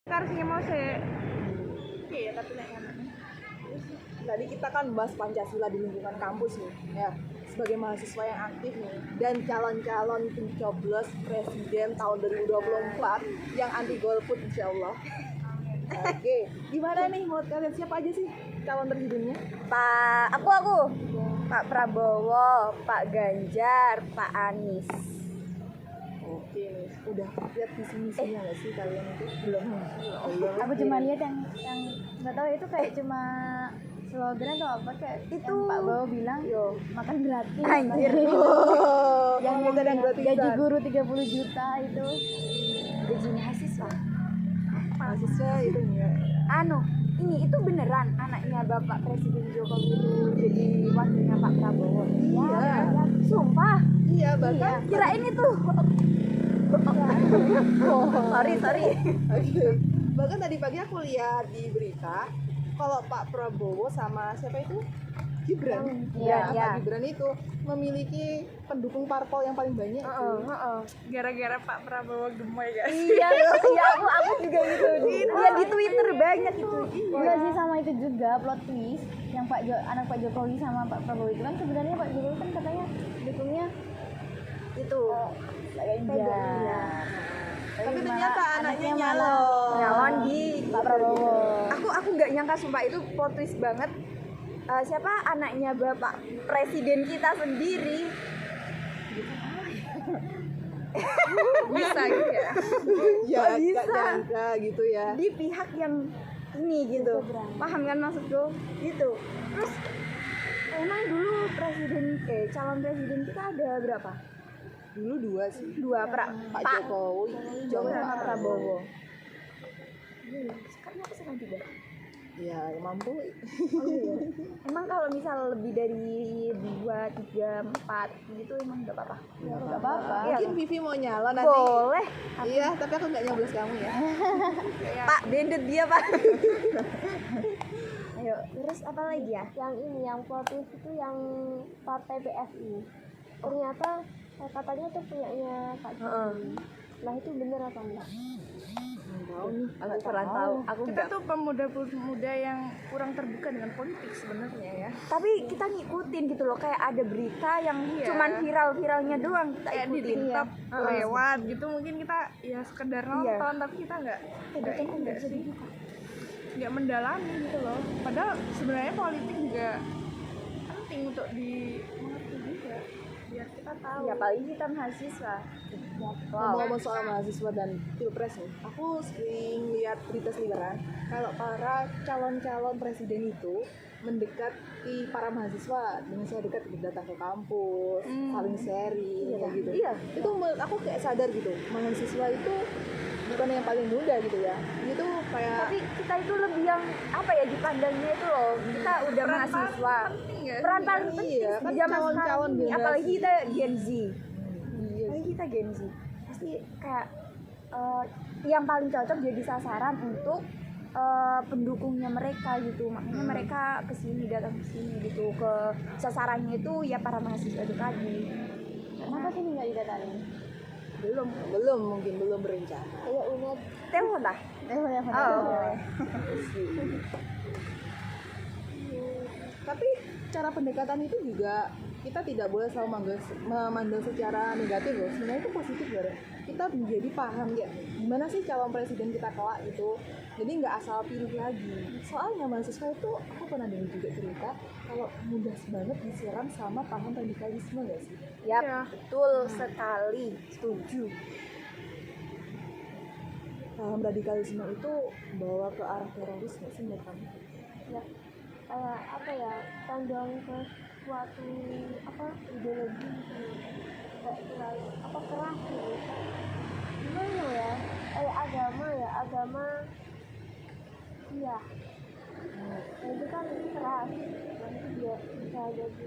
Karsinya mau sih. Iya, tapi nek enak. Tadi kita kan bahas Pancasila di lingkungan kampus nih, ya. Sebagai mahasiswa yang aktif nih dan calon-calon pencoblos presiden tahun 2024 yang anti golput insyaallah. Oke, gimana nih menurut kalian siapa aja sih calon presidennya? Aku Pak Prabowo, Pak Ganjar, Pak Anies. Oke nih, udah lihat visi misinya nggak sih kalian itu? Belum. Aku cuma lihat yang nggak tahu itu kayak cuma slogan atau apa kayak itu yang Pak Prabowo bilang makan gratis. Anjir. yang dan gratisan. gaji guru 30 juta itu gaji mahasiswa. Mahasiswa itu ya. Itu beneran anaknya Bapak Presiden Jokowi itu jadi wakilnya Pak Prabowo. Iya. Sumpah. Iya, bahkan Kirain itu. Sorry. Oke. Bahkan tadi pagi aku lihat di berita kalau Pak Prabowo sama siapa itu? Gibran. Iya. Pak Gibran itu memiliki pendukung parpol yang paling banyak. Gara-gara Pak Prabowo gemoy guys. Iya, aku juga gitu. Iya di Twitter banyak itu. Enggak sih sama itu juga plot twist yang anak Pak Jokowi sama Pak Prabowo itu kan sebenarnya Pak Jokowi kan katanya dukungnya itu Ganjar. Tapi ternyata anaknya nyalon di Pak Prabowo. Aku nggak nyangka sumpah itu plot twist banget. Siapa anaknya Bapak Presiden kita sendiri bisa gitu ya? Ya, Kok bisa? gak nyangka gitu ya. Di pihak yang ini gitu, paham kan maksudku? Gitu. Terus emang dulu calon presiden kita ada berapa? Dulu dua sih. Pak Jokowi sama Pak Prabowo. Sekarang aku sedang tidak. Ya mampu. Emang kalau misal lebih dari 2, 3, 4 gitu emang gak apa-apa? Enggak apa-apa. Mungkin Vivi mau nyalon nanti. Boleh. Iya, tapi aku nggak nyoblos kamu ya. Pak, dendet dia Pak. Ayo, terus apa lagi ya? Yang ini yang plot twist itu yang partai PSI ternyata katanya itu punyanya Pak Jokowi. Nah itu bener apa enggak? Aku kurang tahu. Aku Kita tuh pemuda-pemuda yang kurang terbuka dengan politik sebenarnya ya. Tapi kita ngikutin gitu loh, kayak ada berita yang cuman viral-viralnya doang kita Kayak di ikutin. TikTok lewat gitu mungkin kita ya sekedar nonton tapi kita nggak mendalami gitu loh. Padahal sebenarnya politik juga penting untuk dimengerti juga biar kita tahu. Ya paling kita mahasiswa. Ngomong-ngomong soal mahasiswa dan pilpres nih, aku sering lihat berita seliweran kalau para calon-calon presiden itu mendekati para mahasiswa dengan saya dekat datang ke kampus, saling sharing kayak gitu. Iya. Itu menurut aku kayak sadar gitu, mahasiswa itu bukan yang paling muda gitu ya. Itu kayak Tapi kita itu lebih yang apa ya dipandangnya itu loh. Kita udah mahasiswa. Peran paling penting Iya, di kan zaman calon-calon sekarang ini. generasi. Apalagi kita Gen Z. Pasti kayak yang paling cocok jadi sasaran untuk pendukungnya mereka gitu. Makanya mereka datang ke sini gitu. Ke sasarannya itu ya para mahasiswa itu tadi. Kenapa sih nggak didatangi? mungkin belum berencana. Kayak UNED Telepon dah. Tapi cara pendekatan itu juga kita tidak boleh selalu memandang secara negatif loh. Sebenarnya itu positif loh. Kita menjadi paham ya gimana sih calon presiden kita kelak gitu. Jadi nggak asal pilih lagi. Soalnya mahasiswa itu aku pernah dengar juga cerita kalau mudah banget disiram sama paham radikalisme nggak sih? Yap, betul sekali. Setuju. Paham radikalisme itu bawa ke arah teroris nggak sih menurut kamu? ya kayak apa ya condong ke suatu ideologi gitu. Kayak terlalu keras gitu. Gimana ya? Kayak agama iya. Nah, itu kan keras. Nanti dia bisa jadi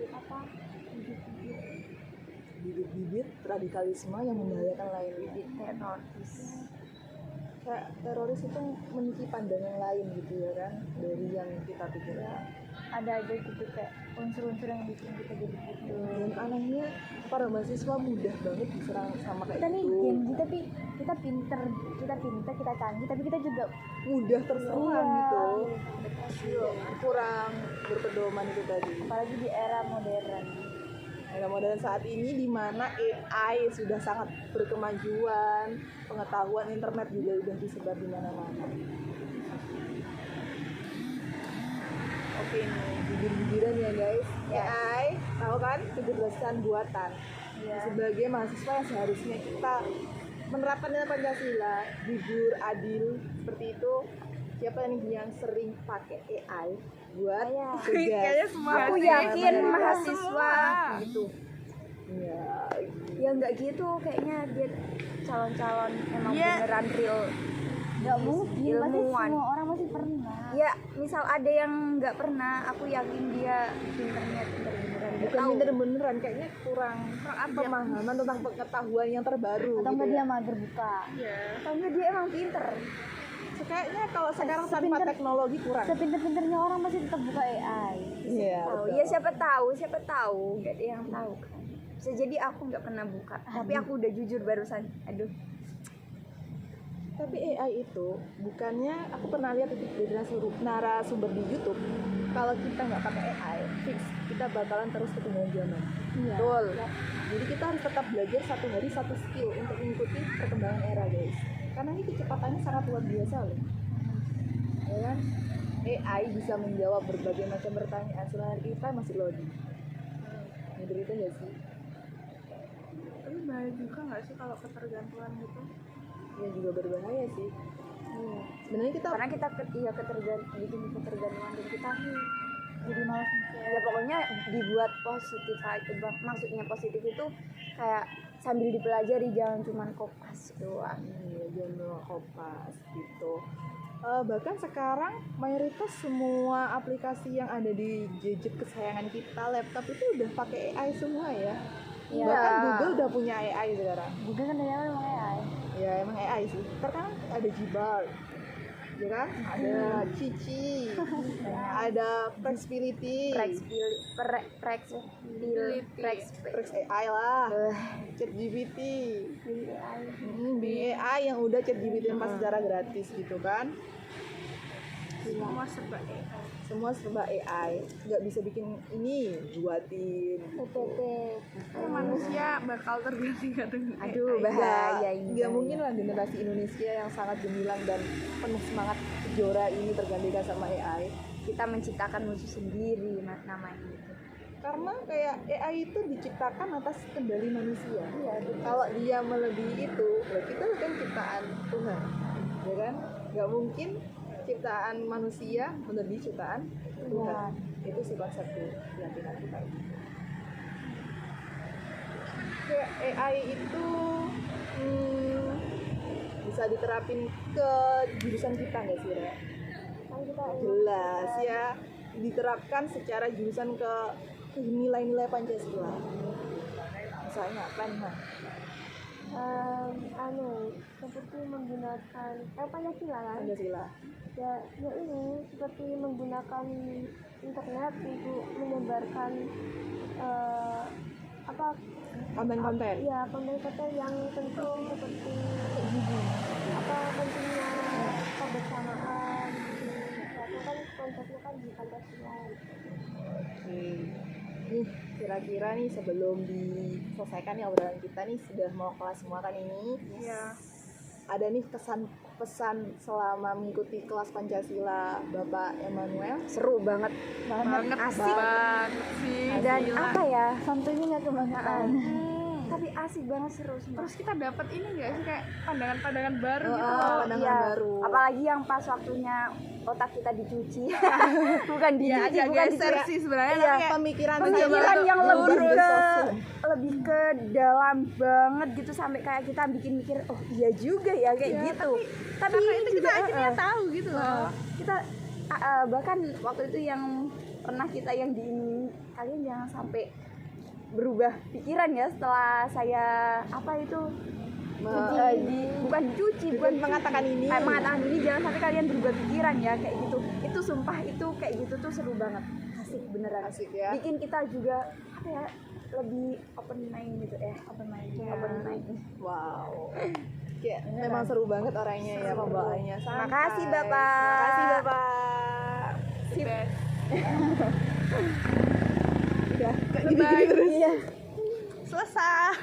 Bibit-bibit radikalisme yang membahayakan lainnya. Teroris. kayak teroris itu memiliki pandangan lain gitu ya kan dari yang kita pikirkan. Ada aja gitu kayak unsur-unsur yang bikin kita jadi gitu. Dan anehnya para mahasiswa mudah banget diserang sama kayak Kita nih gitu. Gen Z tapi kita pinter, kita canggih, tapi kita juga Mudah terserang Iya. gitu. Kurang berpedoman itu tadi. apalagi di era modern. Era modern saat ini di mana AI sudah sangat berkemajuan, pengetahuan internet juga sudah disebar di mana-mana. Oke nih, jujur-jujuran ya guys. AI, tahu kan? Kecerdasan buatan. Sebagai mahasiswa yang seharusnya kita menerapkan nilai Pancasila, jujur, adil, seperti itu. Siapa yang sering pakai AI buat tugas? Kayaknya semua Aku sih. yakin Semua. mahasiswa Gitu. Ya, ya nggak gitu, kayaknya dia calon-calon emang Iya. beneran real. Nggak mungkin, pasti Ilmuwan. semua orang masih pernah. Ya misal ada yang nggak pernah, aku yakin dia pinternya pinter beneran. Dia bukan tahu. pinter beneran, kayaknya kurang pemahaman tentang pengetahuan yang terbaru. Atau gitu enggak ya. dia mager buka. Iya. Taunya dia emang pinter. Kayaknya kalau sekarang tanpa Sepinter- teknologi kurang. Sepinter-pinternya orang masih tetap buka AI. Iya. Tahu. betul. Ya siapa tahu, nggak ada yang tahu kan. Bisa jadi aku nggak pernah buka, tapi aku udah jujur barusan. Aduh. Tapi AI itu bukannya aku pernah lihat itu dari narasumber di YouTube. Kalau kita nggak pakai AI, fix kita bakalan terus ketinggalan zaman. Iya. Betul. Jadi kita harus tetap belajar satu hari satu skill untuk mengikuti perkembangan era guys. Karena ini kecepatannya sangat luar biasa loh. Ya kan? AI bisa menjawab berbagai macam pertanyaan selama kita masih loading. Menderita nggak sih? Tapi bahaya juga nggak sih kalau ketergantungan gitu? Ya juga berbahaya sih. Sebenarnya kita Karena kita bikin ketergantungan dan kita Jadi malas mikir. ya pokoknya dibuat positif aja bang. Maksudnya positif itu kayak sambil dipelajari, jangan cuma kopas doang. iya, jurnal Kompas gitu. Bahkan sekarang mayoritas semua aplikasi yang ada di gadget kesayangan kita, laptop itu udah pakai AI semua ya. Iya. Bahkan Google udah punya AI sekarang. Juga kan dari awal emang AI. Ya emang AI sih. Sekarang ada Gbar, ya kan? Ada Cici, ada Flexibility, Prex AI lah, ChatGPT, Bing AI yang udah ChatGPT pas secara gratis gitu kan. Semua serba AI. Semua serba AI, nggak bisa bikin ini buatin. Manusia bakal tergantikan dengan Aduh, AI. bahaya ini. Nggak mungkin lah generasi Indonesia yang sangat gemilang dan penuh semangat kejora ini tergantikan sama AI. Kita menciptakan musuh sendiri namanya itu. Karena kayak AI itu diciptakan atas kendali manusia. Kalau dia melebihi itu, berarti itu kan ciptaan Tuhan, ya kan? Nggak mungkin ciptaan manusia melebihi ciptaan Tuhan. Itu sih konsep keyakinan kita. Kayak AI itu bisa diterapin ke jurusan kita nggak sih, Re? Jelas ya, diterapkan secara jurusan ke nilai-nilai Pancasila. Misalnya apa nih, Man? Seperti menggunakan Pancasila kan? Pancasila. Ya ini seperti menggunakan internet untuk menyebarkan Konten-konten. ya konten-konten yang penting seperti pentingnya kebersamaan itu kan konsepnya kan di Pancasila. Oke. Nih, kira-kira nih sebelum diselesaikan nih obrolan kita nih sudah mau kelas semua kan ini. Iya. Ada nih pesan selama mengikuti kelas Pancasila Bapak Emmanuel. Seru banget. Banget asik. banget sih. Dan Gila. apa ya? Santunya nggak kebangetan. Tapi asik banget, seru semua. Terus kita dapat ini nggak sih kayak pandangan-pandangan baru gitu Oh, loh. pandangan Iya, baru. apalagi yang pas waktunya otak kita dicuci. Bukan Ya dicuci, agak bukan geser dicuci. sih sebenarnya. Iya, tapi kayak Pemikiran yang lebih lurus. ke dalam banget gitu sampai kayak kita bikin mikir oh iya juga ya kayak Ya, gitu. Tapi karena ini itu kita juga, akhirnya tahu gitu loh. kita bahkan waktu itu yang pernah kita yang kalian jangan sampai berubah pikiran ya setelah saya bukan dicuci, bukan mengatakan ini. mengatakan ini, jangan sampai kalian berubah pikiran ya kayak gitu. Itu sumpah itu kayak gitu tuh seru banget, asik beneran, Asik ya. bikin kita juga apa ya, lebih open mind gitu ya, open mind. Wow. Kayak memang seru banget orangnya ya, pembawaannya. Santai. Makasih, Bapak. Makasih Bapak. Sip. Udah, kayak gitu terus. Selesai.